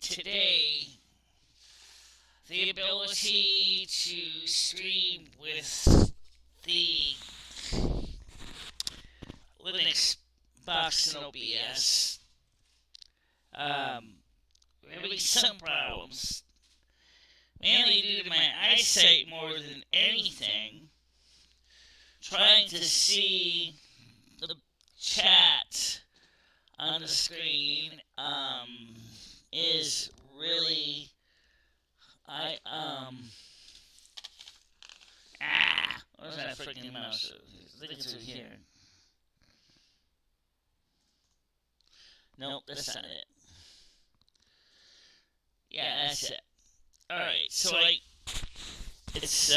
today the ability to stream with the Linux box and OBS. We're having some problems, mainly due to my eyesight more than anything. Trying to see the chat on the screen is really where's that freaking mouse? I think it's over here. Nope, that's not it. Yeah, that's it. Alright, so it's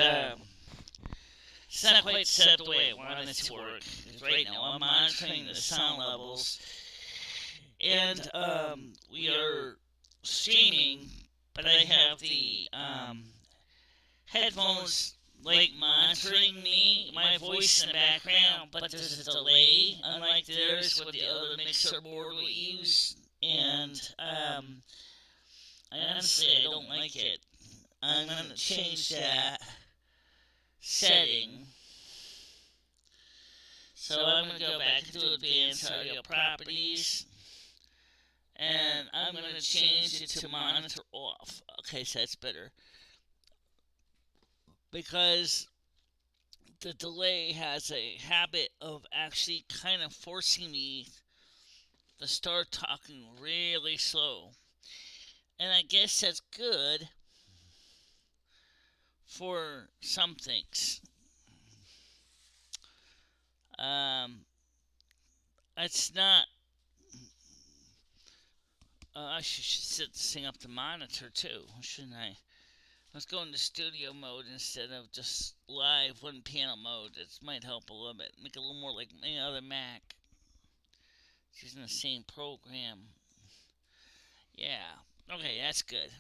not quite set the way I wanted it to work. Right now I'm monitoring the sound levels, and we are streaming, but I have the headphones monitoring my voice in the background, but there's a delay, unlike theirs with the other mixer board we use, and honestly I don't like it. I'm going to change that setting. So I'm going to go back into Advanced Audio Properties, and I'm going to change it to Monitor Off. Okay, so that's better, because the delay has a habit of actually kind of forcing me to start talking really slow. And I guess that's good for some things. It's not. I should set this thing up to monitor too, shouldn't I? Let's go into studio mode instead of just live one panel mode. That might help a little bit. Make it a little more like any other Mac. It's using the same program. Yeah. Okay, that's good.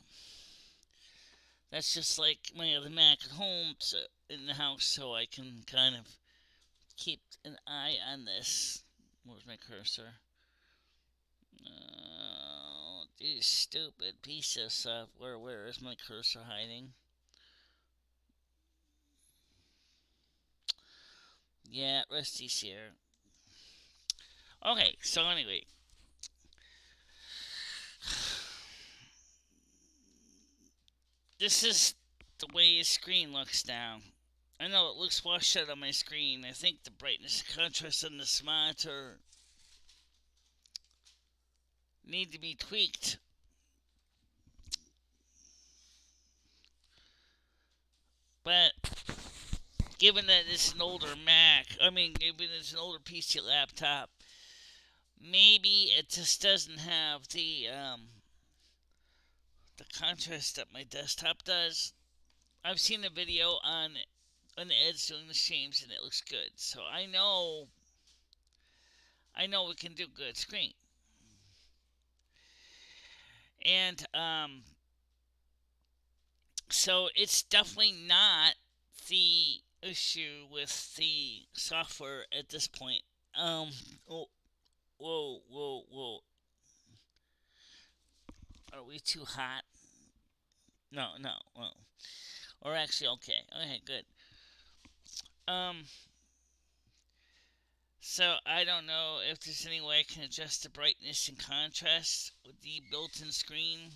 That's just like my other Mac at home, so in the house, so I can kind of keep an eye on this. Where's my cursor? These stupid piece of software. Where is my cursor hiding? Yeah, Rusty's here. Okay, so anyway. This is the way his screen looks now. I know it looks washed out on my screen. I think the brightness and contrast on this monitor need to be tweaked. But given that it's an older given it's an older PC laptop, maybe it just doesn't have the contrast that my desktop does. I've seen a video on Ed's doing the streams and it looks good. So I know we can do good screen. And so it's definitely not the issue with the software at this point. Whoa. Are we too hot? No. Well, or actually, okay. Okay, good. So I don't know if there's any way I can adjust the brightness and contrast with the built-in screen,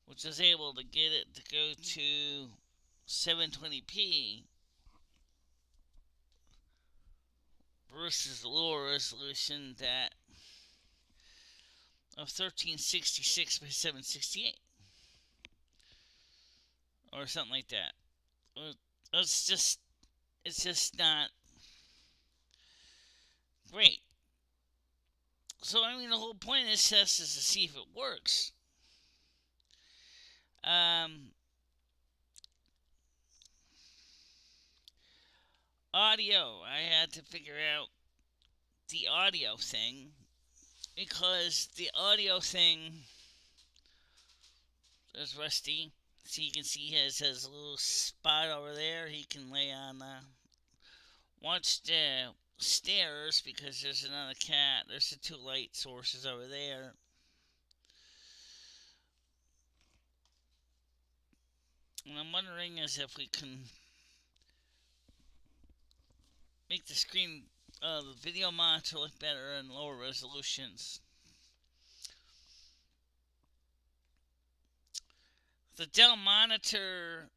which is able to get it to go to 720p versus the lower resolution that of 1366 by 768 or something like that. It's just not great. So I mean, the whole point of this test is to see if it works. Audio. I had to figure out the audio thing, because the audio thing, there's Rusty. So you can see he has his little spot over there. He can lay on watch the stairs, because there's another cat. There's the two light sources over there. What I'm wondering is if we can make the screen, the video monitor look better in lower resolutions. The Dell monitor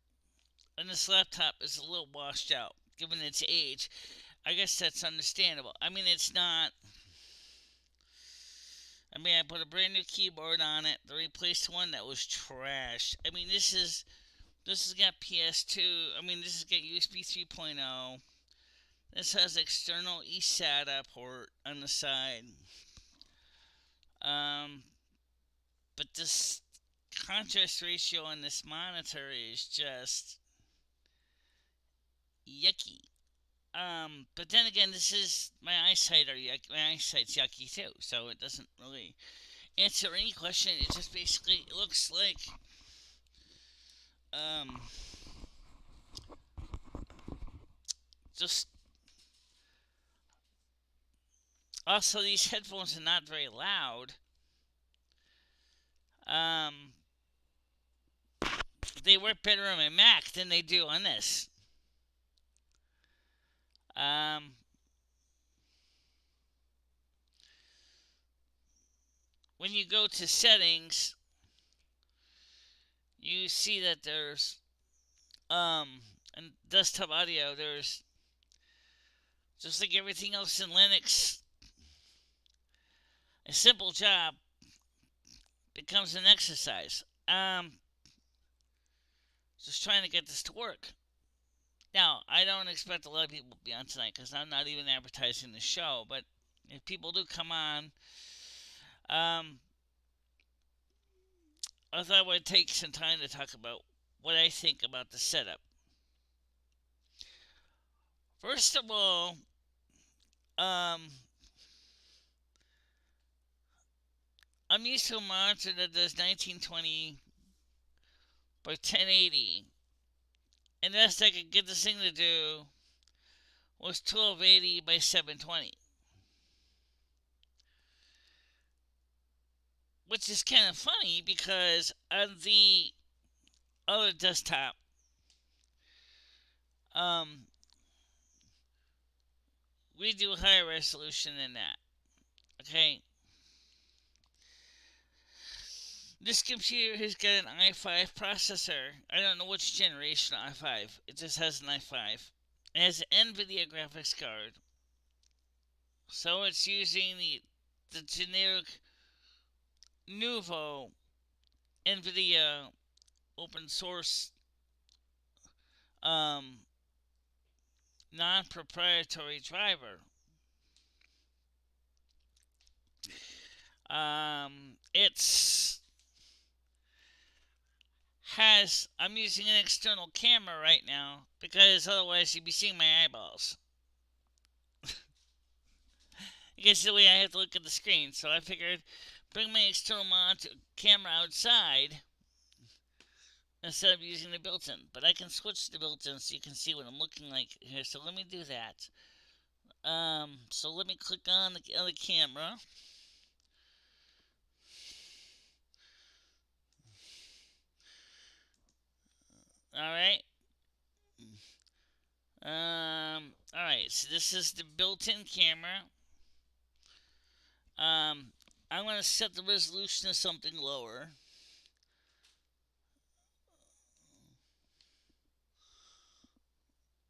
on this laptop is a little washed out, given its age. I guess that's understandable. I mean, it's not. I mean, I put a brand new keyboard on it. They replaced one that was trash. I mean, this has got PS2. I mean, this has got USB 3.0. This has external eSATA port on the side. But this contrast ratio on this monitor is just yucky. But then again, this is my eyesight's yucky too, so it doesn't really answer any question. It just basically looks like just also these headphones are not very loud. They work better on my Mac than they do on this. When you go to settings, you see that there's in desktop audio, there's just like everything else in Linux, a simple job becomes an exercise. Just trying to get this to work. Now, I don't expect a lot of people to be on tonight because I'm not even advertising the show, but if people do come on, I thought I would take some time to talk about what I think about the setup. First of all, I'm used to a monitor that does 1920 by 1080, and the best I could get this thing to do was 1280 by 720. Which is kind of funny because on the other desktop, we do higher resolution than that. Okay? This computer has got an i5 processor. I don't know which generation i5. It just has an i5. It has an NVIDIA graphics card. So it's using the generic Nouveau NVIDIA open source non-proprietary driver. I'm using an external camera right now because otherwise you'd be seeing my eyeballs. Because the way I have to look at the screen, so I figured bring my external monitor camera outside instead of using the built-in. But I can switch the built-in so you can see what I'm looking like here. So let me do that. So let me click on the other camera. Alright. Alright, so this is the built-in camera. I'm going to set the resolution to something lower.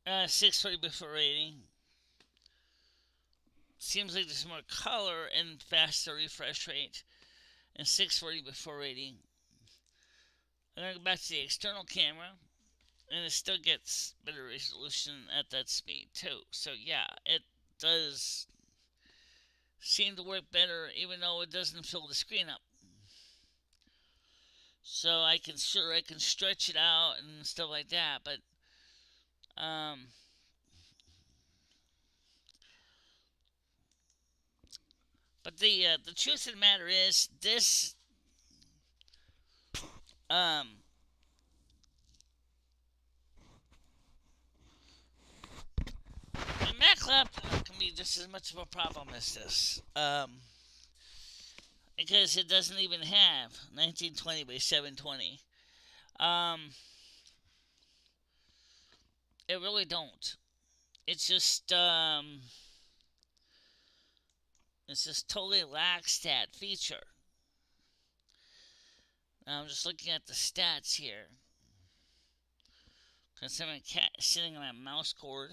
Uh, 640 before rating. Seems like there's more color and faster refresh rate. And 640 before rating. I'm going to go back to the external camera. And it still gets better resolution at that speed too. So yeah, it does seem to work better even though it doesn't fill the screen up. So I can stretch it out and stuff like that, but the truth of the matter is this the Mac laptop can be just as much of a problem as this. Because it doesn't even have 1920 by 720. It really don't. It's just totally lacks that feature. Now I'm just looking at the stats here. Considering cat sitting on my mouse cord.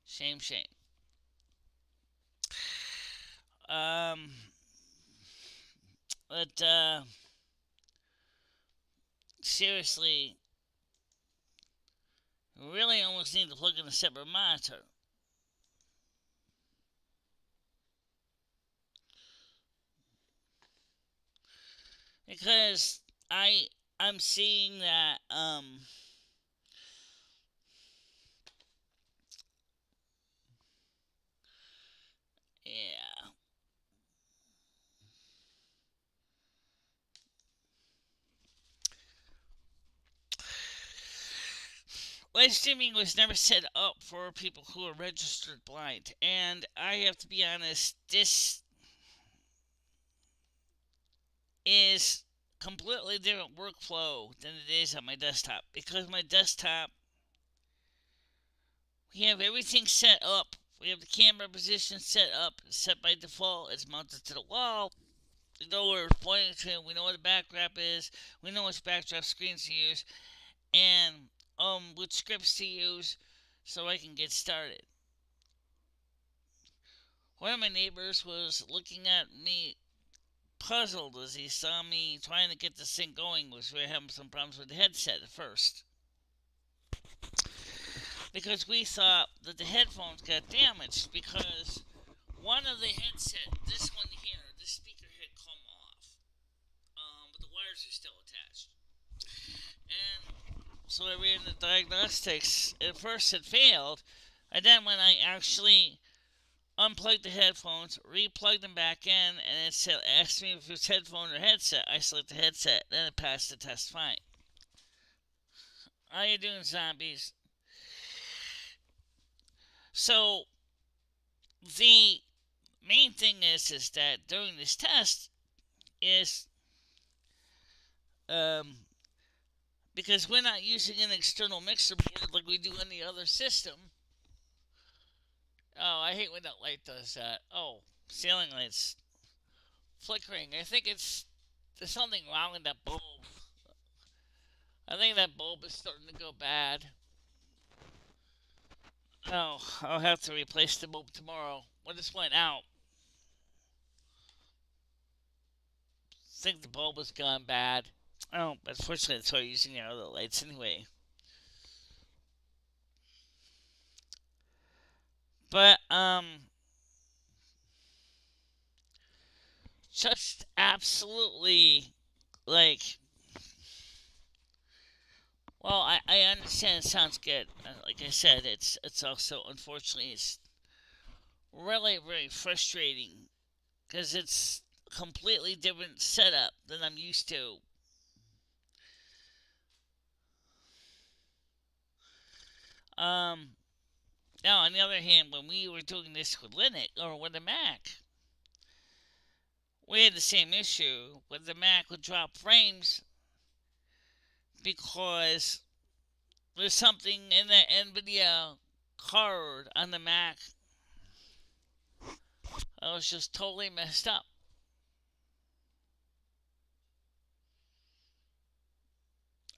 Shame. Um, but seriously, really almost need to plug in a separate monitor. Because I'm seeing that yeah. Live streaming was never set up for people who are registered blind, and I have to be honest, this is completely different workflow than it is on my desktop, because my desktop, we have everything set up. We have the camera position set up, set by default. It's mounted to the wall. We know where it's pointing to. We know where the backdrop is. We know which backdrop screens to use, and which scripts to use, so I can get started. One of my neighbors was looking at me puzzled as he saw me trying to get this thing going. Was we were having some problems with the headset at first, because we thought that the headphones got damaged because one of the headset, this one here, this speaker had come off, but the wires are still attached. And so I ran the diagnostics. At first it failed, and then when I actually unplugged the headphones, replugged them back in, and it said, asked me if it was headphone or headset. I selected the headset, then it passed the test fine. How you doing, zombies? So the main thing is that during this test is because we're not using an external mixer board like we do on the other system. Oh, I hate when that light does that. Oh, ceiling lights flickering. I think there's something wrong with that bulb. I think that bulb is starting to go bad. Oh, I'll have to replace the bulb tomorrow. When this went out, I think the bulb has gone bad. Oh, but fortunately, it's all using the other lights anyway. But just absolutely like. Well, I understand it sounds good. Like I said, it's also unfortunately it's really very frustrating because it's completely different setup than I'm used to. Um, Now on the other hand, when we were doing this with Linux or with the Mac, we had the same issue. With the Mac would drop frames because there's something in the NVIDIA card on the Mac that was just totally messed up.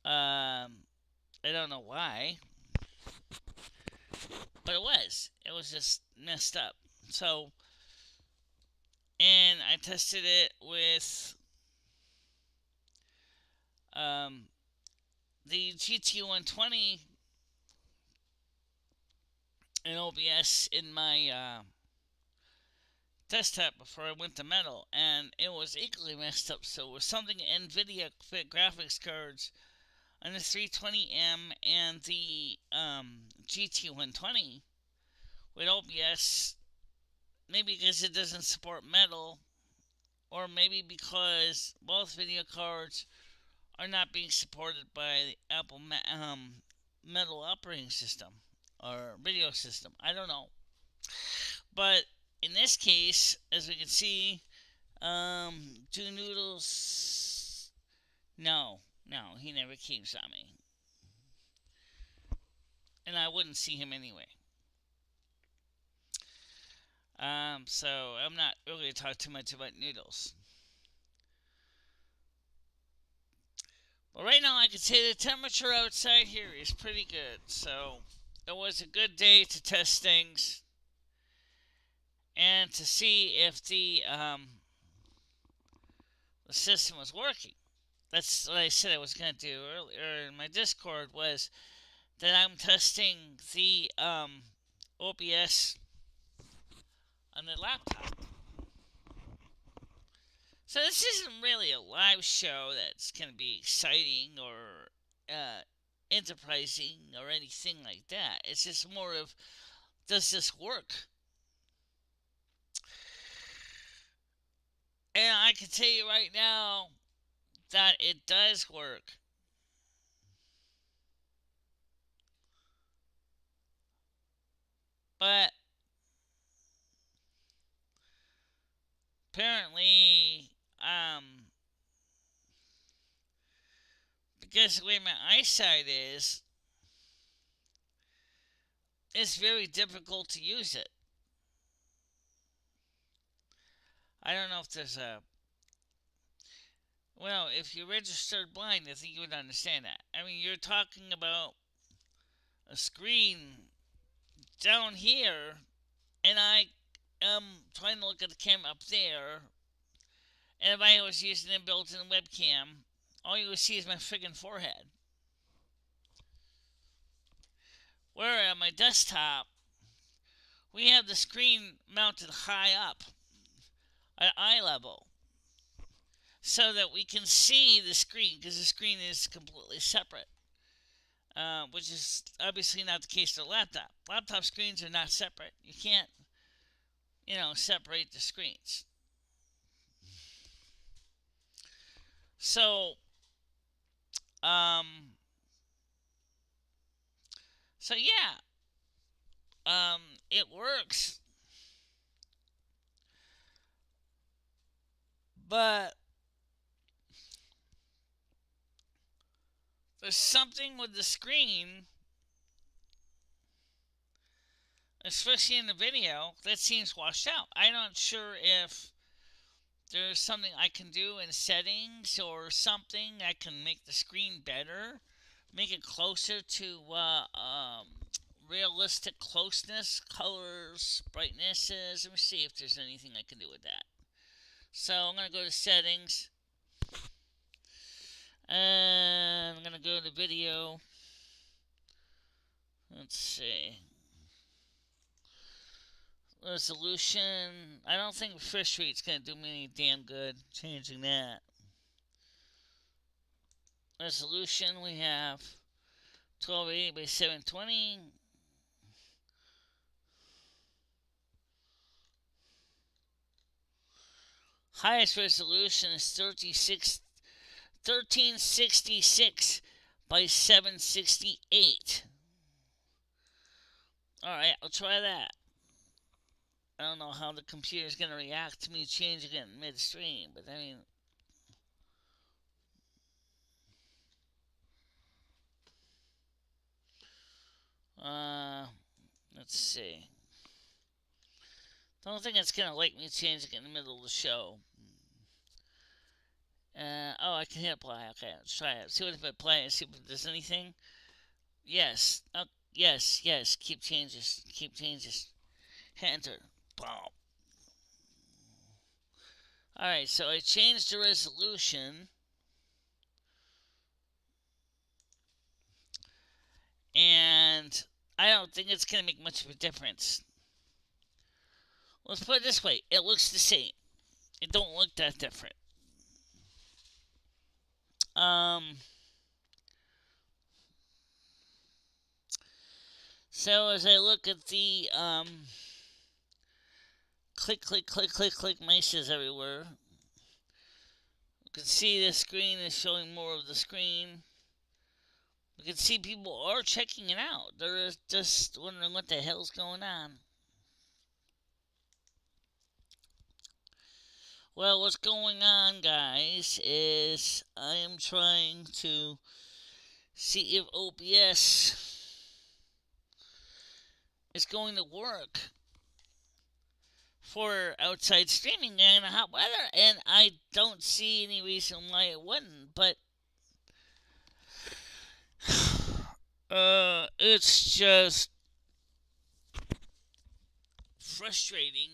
I don't know why, but it was. It was just messed up. So, and I tested it with um, the GT120 and OBS in my desktop before I went to metal, and it was equally messed up. So it was something NVIDIA graphics cards on the 320M and the GT120 with OBS. Maybe because it doesn't support metal, or maybe because both video cards are not being supported by the Apple Metal operating system or video system. I don't know. But in this case, as we can see, Do Noodles. No, he never keeps on me. and I wouldn't see him anyway. So I'm not really going to talk too much about noodles. Well, right now I can say the temperature outside here is pretty good. So it was a good day to test things and to see if the system was working. That's what I said I was going to do earlier in my Discord, was that I'm testing the OBS on the laptop. So this isn't really a live show that's going to be exciting or enterprising or anything like that. It's just more of, does this work? And I can tell you right now that it does work. But apparently, because the way my eyesight is, it's very difficult to use it. I don't know if there's a... Well, if you're registered blind, I think you would understand that. I mean, you're talking about a screen down here, and I am trying to look at the camera up there, and if I was using a built-in webcam, all you would see is my friggin' forehead. Where on my desktop, we have the screen mounted high up at eye level, so that we can see the screen, because the screen is completely separate. Which is obviously not the case with a laptop. Laptop screens are not separate. You can't, separate the screens. So, um, yeah, it works, but there's something with the screen, especially in the video, that seems washed out. I'm not sure if there's something I can do in settings or something that can make the screen better, make it closer to realistic closeness, colors, brightnesses. Let me see if there's anything I can do with that. So I'm going to go to settings, and I'm going to go to video. Let's see. Resolution. I don't think refresh rate's going to do me any damn good changing that. Resolution, we have 1280 by 720. Highest resolution is 1366 by 768. Alright, I'll try that. I don't know how the computer's going to react to me changing it midstream, but I mean... let's see. Don't think it's going to like me changing it in the middle of the show. I can hit apply. Okay, let's try it. See what if I play and see if there's anything. Yes. Yes. Keep changes. Hit enter. Boom. Alright, so I changed the resolution. And I don't think it's going to make much of a difference. Let's put it this way. It looks the same. It don't look that different. So as I look at the click meshes everywhere, you can see the screen is showing more of the screen. You can see people are checking it out. They're just wondering what the hell's going on. Well, what's going on, guys, is I am trying to see if OBS is going to work for outside streaming and hot weather, and I don't see any reason why it wouldn't. But it's just frustrating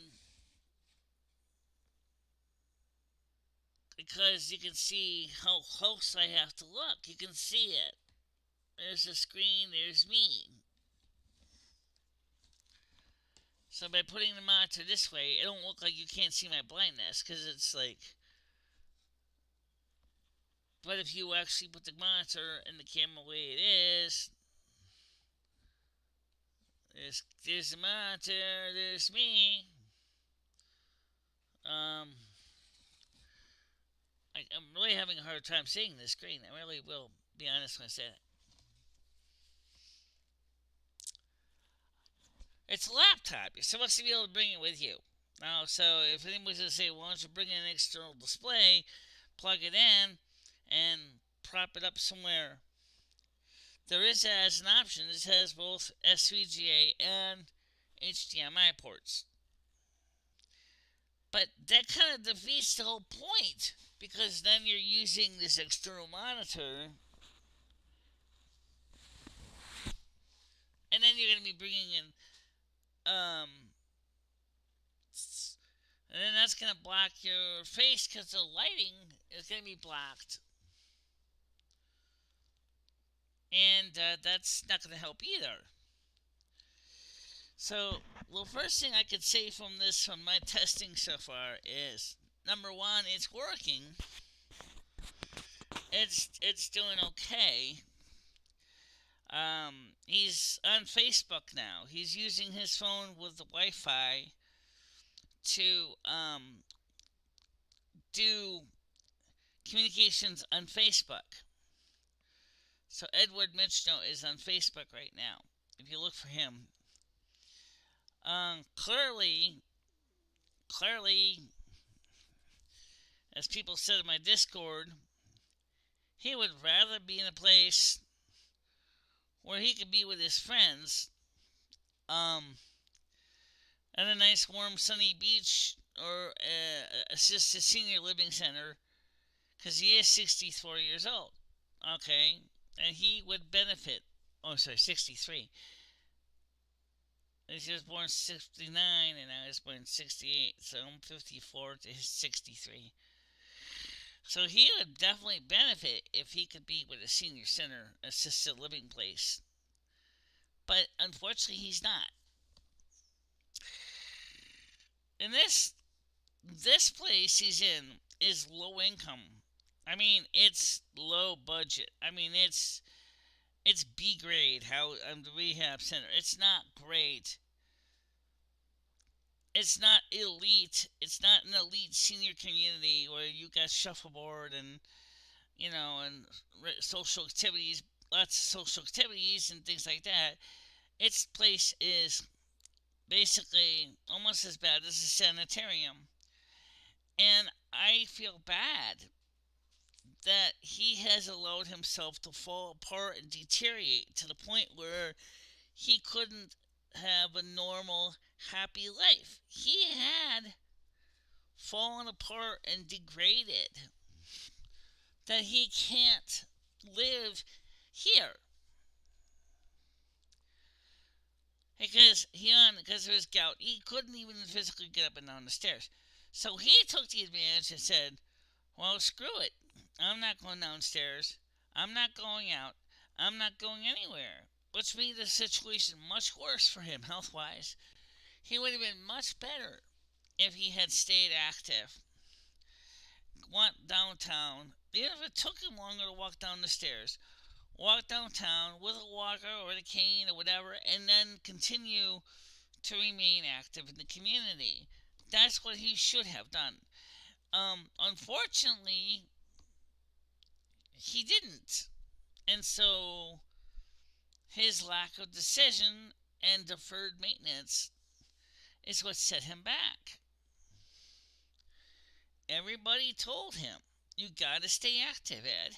because you can see how close I have to look. You can see it. There's the screen, there's me. So by putting the monitor this way, it don't look like you can't see my blindness, because it's like... But if you actually put the monitor and the camera the way it is, there's the monitor, there's me. I'm really having a hard time seeing this screen. I really will be honest when I say that. It's a laptop. You're supposed to be able to bring it with you. Now, so if anybody's going to say, why don't you bring in an external display, plug it in, and prop it up somewhere, there is as an option. This has both SVGA and HDMI ports. But that kind of defeats the whole point, because then you're using this external monitor, and then you're going to be bringing in, and then that's going to block your face because the lighting is going to be blocked. And that's not going to help either. So, the first thing I could say from my testing so far is, number one, it's working. It's doing okay. He's on Facebook now. He's using his phone with the Wi-Fi to do communications on Facebook. So Edward Mitchell is on Facebook right now. If you look for him, clearly, as people said in my Discord, he would rather be in a place where he could be with his friends, at a nice warm sunny beach or just a senior living center, because he is 64 years old. Okay, and he would benefit. Oh, sorry, 63. He was born 69 and I was born 68, so I'm 54 to his 63. So he would definitely benefit if he could be with a senior center assisted living place. But unfortunately, he's not. And this place he's in is low income. I mean, it's low budget. I mean, it's B grade. How the rehab center. It's not great. It's not elite. It's not an elite senior community where you got shuffleboard and and social activities, lots of social activities and things like that. Its place is basically almost as bad as a sanitarium. And I feel bad that he has allowed himself to fall apart and deteriorate to the point where he couldn't have a normal, happy life. He had fallen apart and degraded that he can't live here. Because of his gout, he couldn't even physically get up and down the stairs. So he took the advantage and said, well, screw it. I'm not going downstairs. I'm not going out. I'm not going anywhere. Which made the situation much worse for him health-wise. He would have been much better if he had stayed active. Went downtown. Even if it took him longer to walk down the stairs. Walk downtown with a walker or a cane or whatever, and then continue to remain active in the community. That's what he should have done. Unfortunately, he didn't. And so his lack of decision and deferred maintenance is what set him back. Everybody told him, you gotta stay active, Ed.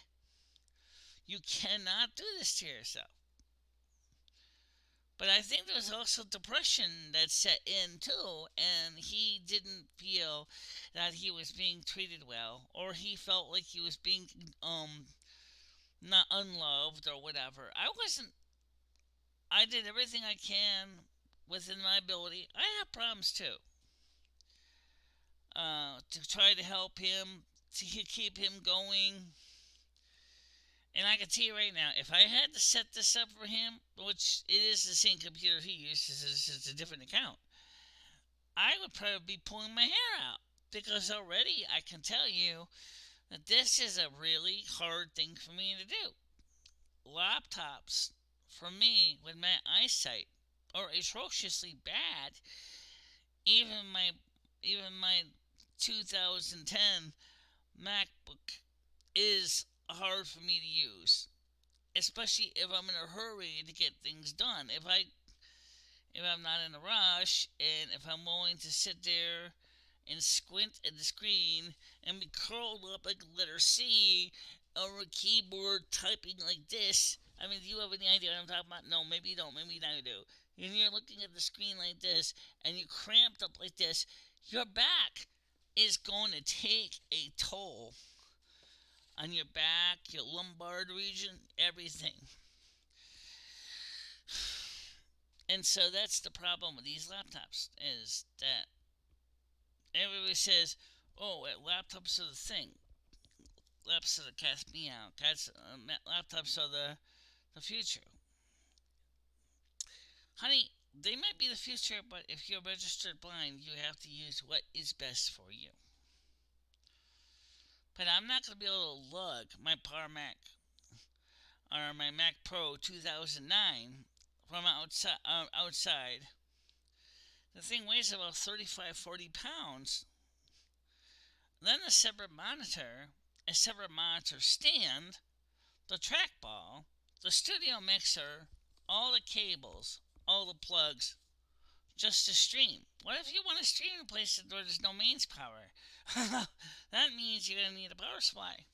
You cannot do this to yourself. But I think there was also depression that set in too, and he didn't feel that he was being treated well, or he felt like he was being not unloved or whatever. I wasn't. I did everything I can within my ability. I have problems too. To try to help him, to keep him going. And I can tell you right now, if I had to set this up for him, which it is the same computer he uses, it's just a different account, I would probably be pulling my hair out. Because already I can tell you that this is a really hard thing for me to do. Laptops, for me, with my eyesight, are atrociously bad. Even my even my 2010 MacBook is hard for me to use, especially if I'm in a hurry to get things done. If I'm not in a rush and if I'm willing to sit there and squint at the screen and be curled up like a letter C over a keyboard typing like this. I mean, do you have any idea what I'm talking about? No, maybe you don't. Maybe now you do. And you're looking at the screen like this and you're cramped up like this, your back is going to take a toll on your back, your lumbar region, everything. And so that's the problem with these laptops is that everybody says, "Oh, laptops are the thing. Laptops are the cat's meow. Laptops are the future." Honey, they might be the future, but if you're registered blind, you have to use what is best for you. But I'm not going to be able to lug my Power Mac or my Mac Pro 2009 from outside. The thing weighs about 35, 40 pounds. Then a separate monitor stand, the trackball, the studio mixer, all the cables, all the plugs, just to stream. What if you want to stream in places where there's no mains power? That means you're going to need a power supply.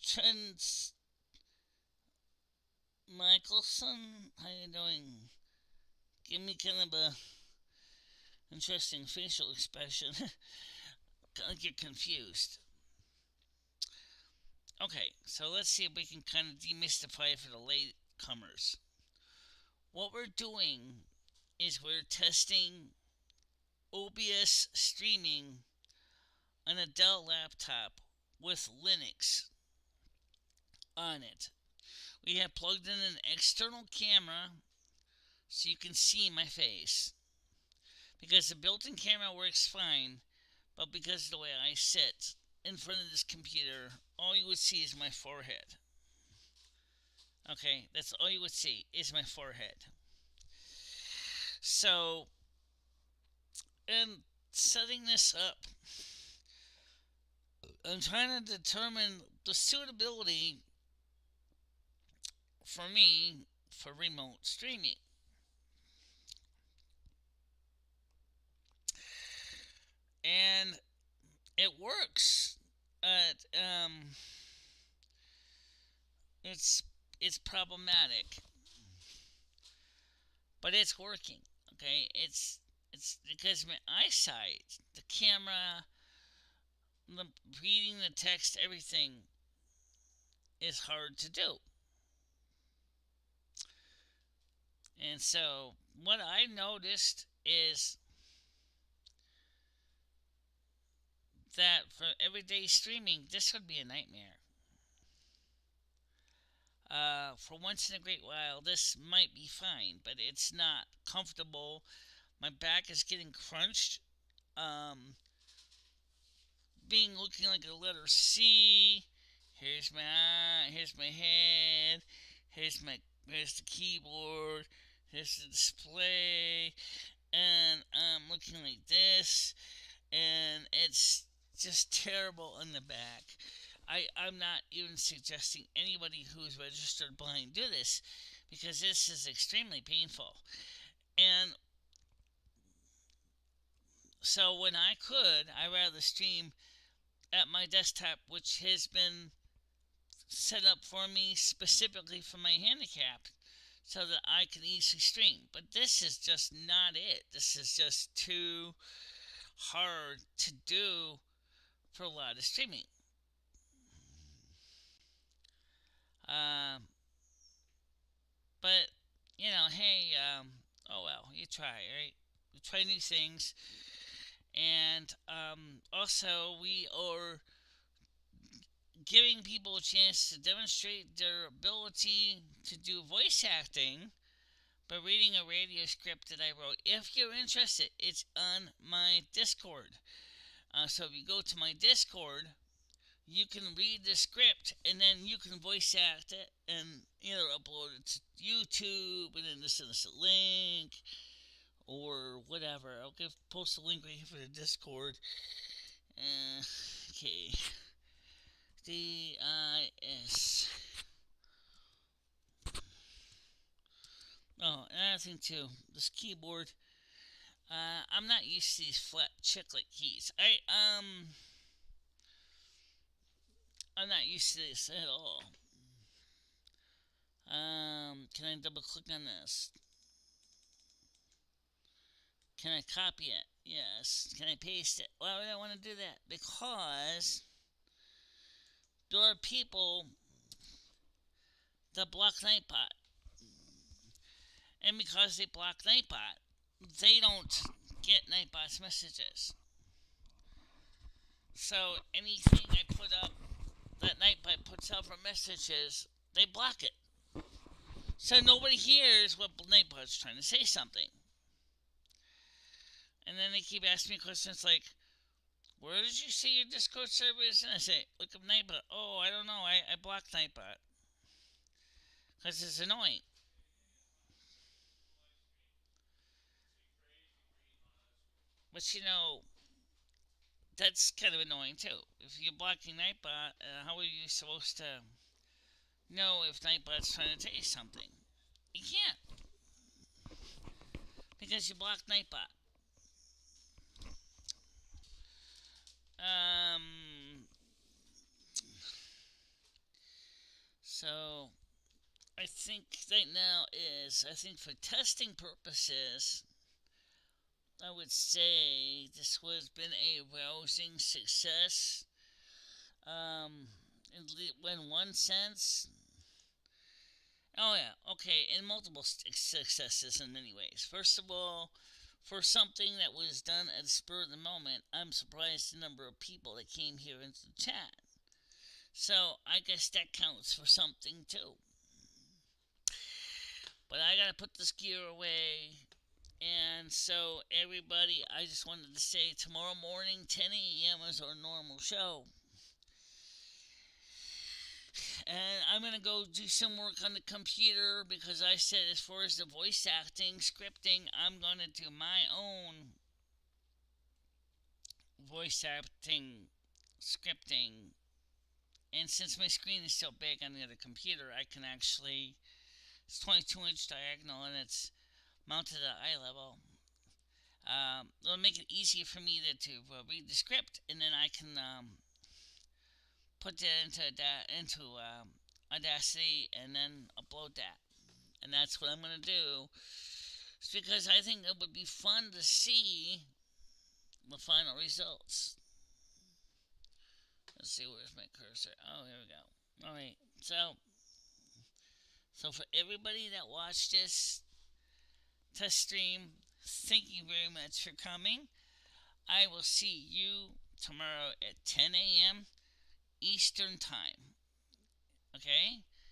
Trent Michelson, how you doing? Give me kind of a interesting facial expression. Like you're confused. Okay, so let's see if we can kind of demystify it for the latecomers. What we're doing is we're testing OBS streaming on a Dell laptop with Linux on it. We have plugged in an external camera so you can see my face. Because the built-in camera works fine, but because of the way I sit in front of this computer, all you would see is my forehead. Okay, that's all you would see is my forehead. So, in setting this up, I'm trying to determine the suitability for me for remote streaming. And it works. It's problematic, but it's working. Okay, it's because my eyesight, the camera, the reading the text, everything is hard to do. And so what I noticed is that for everyday streaming, this would be a nightmare. For once in a great while, this might be fine, but it's not comfortable. My back is getting crunched. Being looking like a letter C. Here's my eye. Here's my head. Here's the keyboard. Here's the display, and I'm looking like this, and it's just terrible in the back. I'm not even suggesting anybody who's registered blind do this because this is extremely painful. And so when I could, I rather stream at my desktop, which has been set up for me specifically for my handicap so that I can easily stream. But this is just not it. This is just too hard to do for a lot of streaming. Um, but, hey, oh well, you try, right? You try new things. And also, we are giving people a chance to demonstrate their ability to do voice acting by reading a radio script that I wrote. If you're interested, it's on my Discord. So if you go to my Discord, you can read the script and then you can voice act it and either upload it to YouTube and then send us a link or whatever. I'll post a link right here for the Discord. Okay. DIS. Oh, another thing too. This keyboard. I'm not used to these flat chiclet keys. I'm not used to this at all. Can I double click on this? Can I copy it? Yes. Can I paste it? Why would I want to do that? Because there are people that block Nightbot. And because they block Nightbot, they don't get Nightbot's messages. So anything I put up that Nightbot puts out for messages, they block it. So nobody hears what Nightbot's trying to say something. And then they keep asking me questions like, where did you see your Discord server is? And I say, look up Nightbot. Oh, I don't know. I blocked Nightbot. Because it's annoying. But that's kind of annoying too. If you're blocking Nightbot, how are you supposed to know if Nightbot's trying to tell you something? You can't. Because you blocked Nightbot. So I think right now I think for testing purposes, I would say this has been a rousing success. In one sense, oh yeah, okay, in multiple successes in many ways. First of all, for something that was done at the spur of the moment, I'm surprised the number of people that came here into the chat. So I guess that counts for something too. But I gotta put this gear away. And so, everybody, I just wanted to say tomorrow morning, 10 a.m. is our normal show. And I'm going to go do some work on the computer because I said, as far as the voice acting, scripting, I'm going to do my own voice acting, scripting. And since my screen is so big on the other computer, I can actually, it's 22-inch diagonal and it's mounted at eye level. It'll make it easier for me to read the script, and then I can put that into Audacity and then upload that. And that's what I'm going to do. It's because I think it would be fun to see the final results. Let's see, where's my cursor? Oh, here we go. Alright, so for everybody that watched this test stream, thank you very much for coming. I will see you tomorrow at 10 a.m. Eastern Time. Okay?